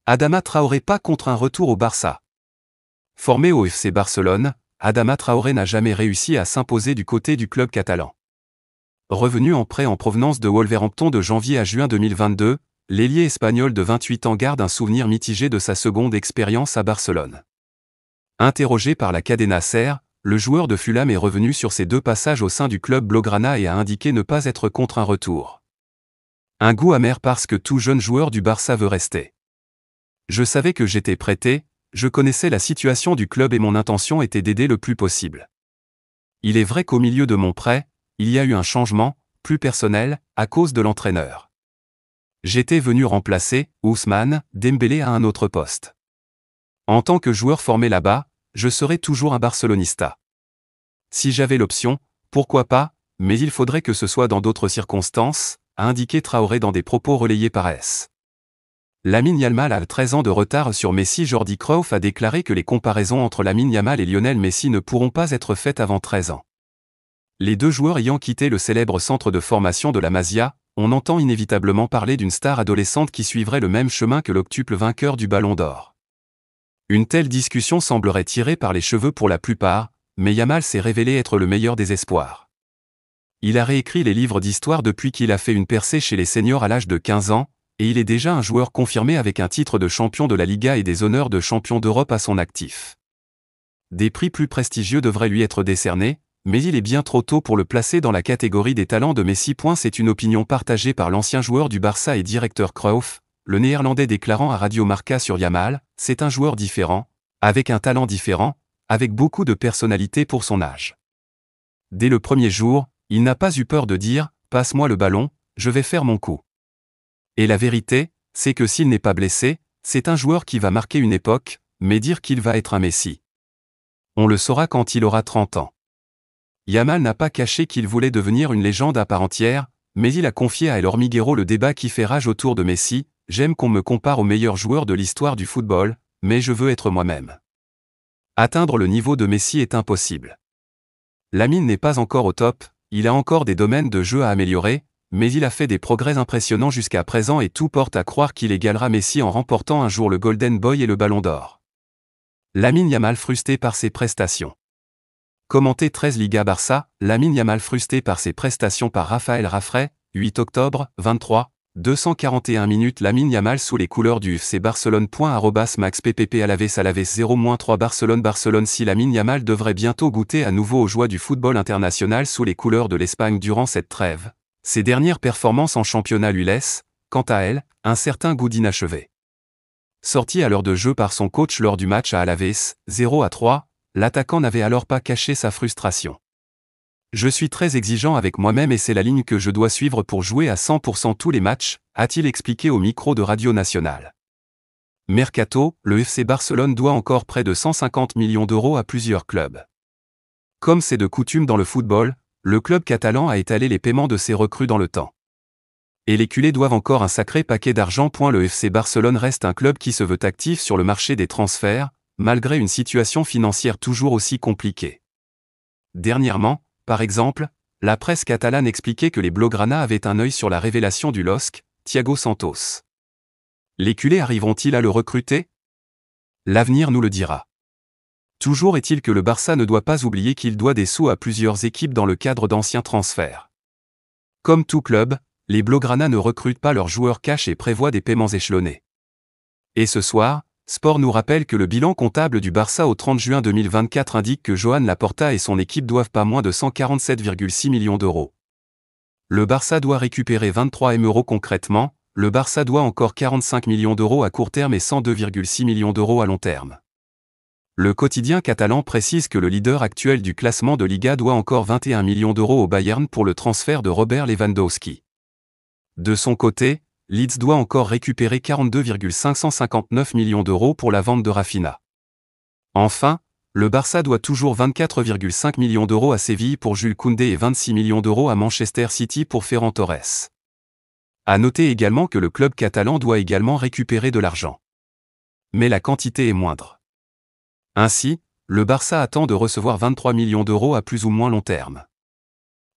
Adama Traoré pas contre un retour au Barça. Formé au FC Barcelone, Adama Traoré n'a jamais réussi à s'imposer du côté du club catalan. Revenu en prêt en provenance de Wolverhampton de janvier à juin 2022, l'ailier espagnol de 28 ans garde un souvenir mitigé de sa seconde expérience à Barcelone. Interrogé par la Cadena SER, le joueur de Fulham est revenu sur ses 2 passages au sein du club blaugrana et a indiqué ne pas être contre un retour. Un goût amer parce que tout jeune joueur du Barça veut rester. Je savais que j'étais prêté, je connaissais la situation du club et mon intention était d'aider le plus possible. Il est vrai qu'au milieu de mon prêt, il y a eu un changement, plus personnel, à cause de l'entraîneur. J'étais venu remplacer Ousmane Dembélé à un autre poste. En tant que joueur formé là-bas, je serai toujours un barcelonista. Si j'avais l'option, pourquoi pas, mais il faudrait que ce soit dans d'autres circonstances, a indiqué Traoré dans des propos relayés par AS. Lamine Yamal a 13 ans de retard sur Messi. Jordi Cruyff a déclaré que les comparaisons entre Lamine Yamal et Lionel Messi ne pourront pas être faites avant 13 ans. Les 2 joueurs ayant quitté le célèbre centre de formation de la Masia, on entend inévitablement parler d'une star adolescente qui suivrait le même chemin que l'octuple vainqueur du Ballon d'Or. Une telle discussion semblerait tirée par les cheveux pour la plupart, mais Yamal s'est révélé être le meilleur des espoirs. Il a réécrit les livres d'histoire depuis qu'il a fait une percée chez les seniors à l'âge de 15 ans, et il est déjà un joueur confirmé avec un titre de champion de la Liga et des honneurs de champion d'Europe à son actif. Des prix plus prestigieux devraient lui être décernés, mais il est bien trop tôt pour le placer dans la catégorie des talents de Messi. C'est une opinion partagée par l'ancien joueur du Barça et directeur Cruyff, le Néerlandais déclarant à Radio Marca sur Yamal, c'est un joueur différent, avec un talent différent, avec beaucoup de personnalité pour son âge. Dès le premier jour, il n'a pas eu peur de dire « passe-moi le ballon, je vais faire mon coup ». Et la vérité, c'est que s'il n'est pas blessé, c'est un joueur qui va marquer une époque, mais dire qu'il va être un Messi. On le saura quand il aura 30 ans. Yamal n'a pas caché qu'il voulait devenir une légende à part entière, mais il a confié à El Hormiguero le débat qui fait rage autour de Messi, « J'aime qu'on me compare au meilleur joueur de l'histoire du football, mais je veux être moi-même. Atteindre le niveau de Messi est impossible. Lamine n'est pas encore au top, il a encore des domaines de jeu à améliorer, mais il a fait des progrès impressionnants jusqu'à présent et tout porte à croire qu'il égalera Messi en remportant un jour le Golden Boy et le Ballon d'Or. » Lamine Yamal frustré par ses prestations. Commenté 13 Liga Barça, Lamine Yamal frustré par ses prestations par Raphaël Raffray, 8 octobre, 23, 241 minutes. Lamine Yamal sous les couleurs du FC Barcelone. @max ppp Alaves 0-3 Barcelone. Si Lamine Yamal devrait bientôt goûter à nouveau aux joies du football international sous les couleurs de l'Espagne durant cette trêve, ses dernières performances en championnat lui laissent, quant à elles, un certain goût d'inachevé. Sorti à l'heure de jeu par son coach lors du match à Alaves, 0-3, l'attaquant n'avait alors pas caché sa frustration. « Je suis très exigeant avec moi-même et c'est la ligne que je dois suivre pour jouer à 100% tous les matchs », a-t-il expliqué au micro de Radio Nationale. Mercato, le FC Barcelone doit encore près de 150 millions d'euros à plusieurs clubs. Comme c'est de coutume dans le football, le club catalan a étalé les paiements de ses recrues dans le temps. Et les culés doivent encore un sacré paquet d'argent. Le FC Barcelone reste un club qui se veut actif sur le marché des transferts, malgré une situation financière toujours aussi compliquée. Dernièrement, par exemple, la presse catalane expliquait que les Blaugrana avaient un œil sur la révélation du LOSC, Thiago Santos. Les culés arriveront-ils à le recruter? L'avenir nous le dira. Toujours est-il que le Barça ne doit pas oublier qu'il doit des sous à plusieurs équipes dans le cadre d'anciens transferts. Comme tout club, les Blaugrana ne recrutent pas leurs joueurs cash et prévoient des paiements échelonnés. Et ce soir, Sport nous rappelle que le bilan comptable du Barça au 30 juin 2024 indique que Joan Laporta et son équipe doivent pas moins de 147,6 millions d'euros. Le Barça doit récupérer 23 M € concrètement, le Barça doit encore 45 millions d'euros à court terme et 102,6 millions d'euros à long terme. Le quotidien catalan précise que le leader actuel du classement de Liga doit encore 21 millions d'euros au Bayern pour le transfert de Robert Lewandowski. De son côté, Leeds doit encore récupérer 42,559 millions d'euros pour la vente de Rafinha. Enfin, le Barça doit toujours 24,5 millions d'euros à Séville pour Jules Koundé et 26 millions d'euros à Manchester City pour Ferran Torres. À noter également que le club catalan doit également récupérer de l'argent. Mais la quantité est moindre. Ainsi, le Barça attend de recevoir 23 millions d'euros à plus ou moins long terme.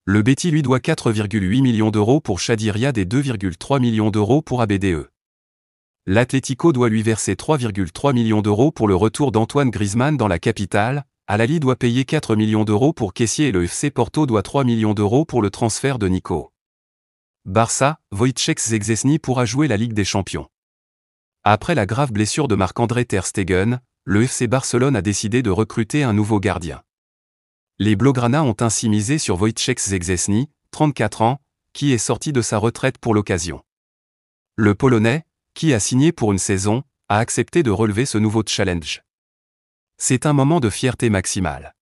Le Betis lui doit 4,8 millions d'euros pour Chadi Riad et 2,3 millions d'euros pour ABDE. L'Atlético doit lui verser 3,3 millions d'euros pour le retour d'Antoine Griezmann dans la capitale, Al-Ahly doit payer 4 millions d'euros pour Kessié et le FC Porto doit 3 millions d'euros pour le transfert de Nico. Barça, Wojciech Szczęsny pourra jouer la Ligue des Champions. Après la grave blessure de Marc-André ter Stegen, le FC Barcelone a décidé de recruter un nouveau gardien. Les Blaugrana ont ainsi misé sur Wojciech Szczęsny, 34 ans, qui est sorti de sa retraite pour l'occasion. Le Polonais, qui a signé pour une saison, a accepté de relever ce nouveau challenge. C'est un moment de fierté maximale.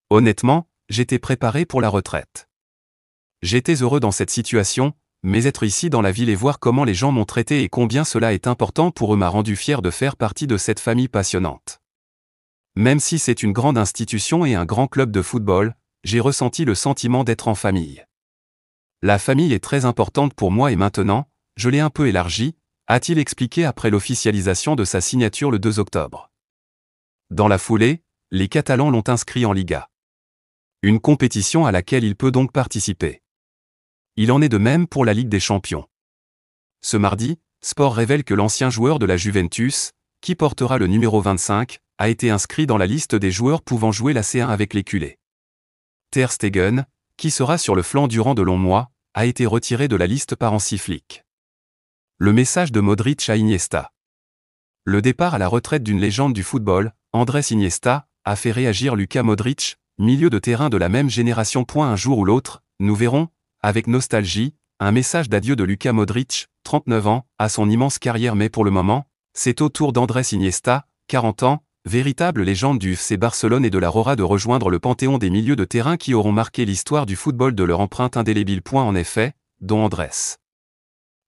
Honnêtement, j'étais préparé pour la retraite. J'étais heureux dans cette situation, mais être ici dans la ville et voir comment les gens m'ont traité et combien cela est important pour eux m'a rendu fier de faire partie de cette famille passionnante. Même si c'est une grande institution et un grand club de football, j'ai ressenti le sentiment d'être en famille. La famille est très importante pour moi et maintenant, je l'ai un peu élargie, a-t-il expliqué après l'officialisation de sa signature le 2 octobre. Dans la foulée, les Catalans l'ont inscrit en Liga. Une compétition à laquelle il peut donc participer. Il en est de même pour la Ligue des Champions. Ce mardi, Sport révèle que l'ancien joueur de la Juventus, qui portera le numéro 25, a été inscrit dans la liste des joueurs pouvant jouer la C1 avec les culés. Ter Stegen, qui sera sur le flanc durant de longs mois, a été retiré de la liste par Hansi Flick. Le message de Modric à Iniesta. Le départ à la retraite d'une légende du football, Andrés Iniesta, a fait réagir Luka Modric, milieu de terrain de la même génération. Un jour ou l'autre, nous verrons, avec nostalgie, un message d'adieu de Luka Modric, 39 ans, à son immense carrière mais pour le moment, c'est au tour d'Andrés Iniesta, 40 ans, véritable légende du FC Barcelone et de la Rora de rejoindre le panthéon des milieux de terrain qui auront marqué l'histoire du football de leur empreinte indélébile. En effet, dont Andrés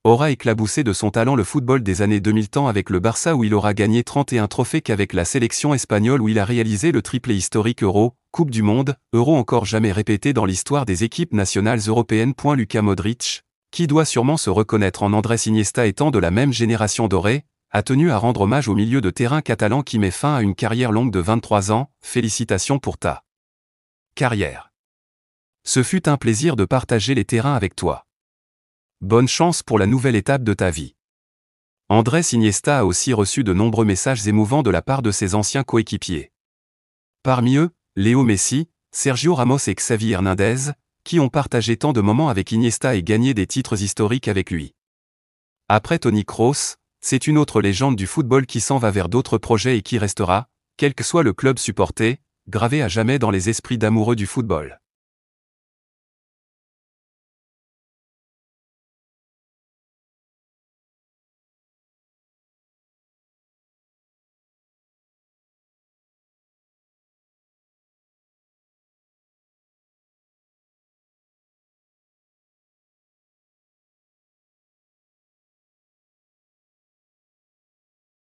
aura éclaboussé de son talent le football des années 2000 tant avec le Barça où il aura gagné 31 trophées qu'avec la sélection espagnole où il a réalisé le triplé historique Euro, Coupe du Monde, Euro encore jamais répété dans l'histoire des équipes nationales européennes. Luka Modric, qui doit sûrement se reconnaître en Andrés Iniesta étant de la même génération dorée, a tenu à rendre hommage au milieu de terrain catalan qui met fin à une carrière longue de 23 ans, félicitations pour ta carrière. Ce fut un plaisir de partager les terrains avec toi. Bonne chance pour la nouvelle étape de ta vie. Andrés Iniesta a aussi reçu de nombreux messages émouvants de la part de ses anciens coéquipiers. Parmi eux, Léo Messi, Sergio Ramos et Xavi Hernandez, qui ont partagé tant de moments avec Iniesta et gagné des titres historiques avec lui. Après Toni Kroos, c'est une autre légende du football qui s'en va vers d'autres projets et qui restera, quel que soit le club supporté, gravé à jamais dans les esprits d'amoureux du football.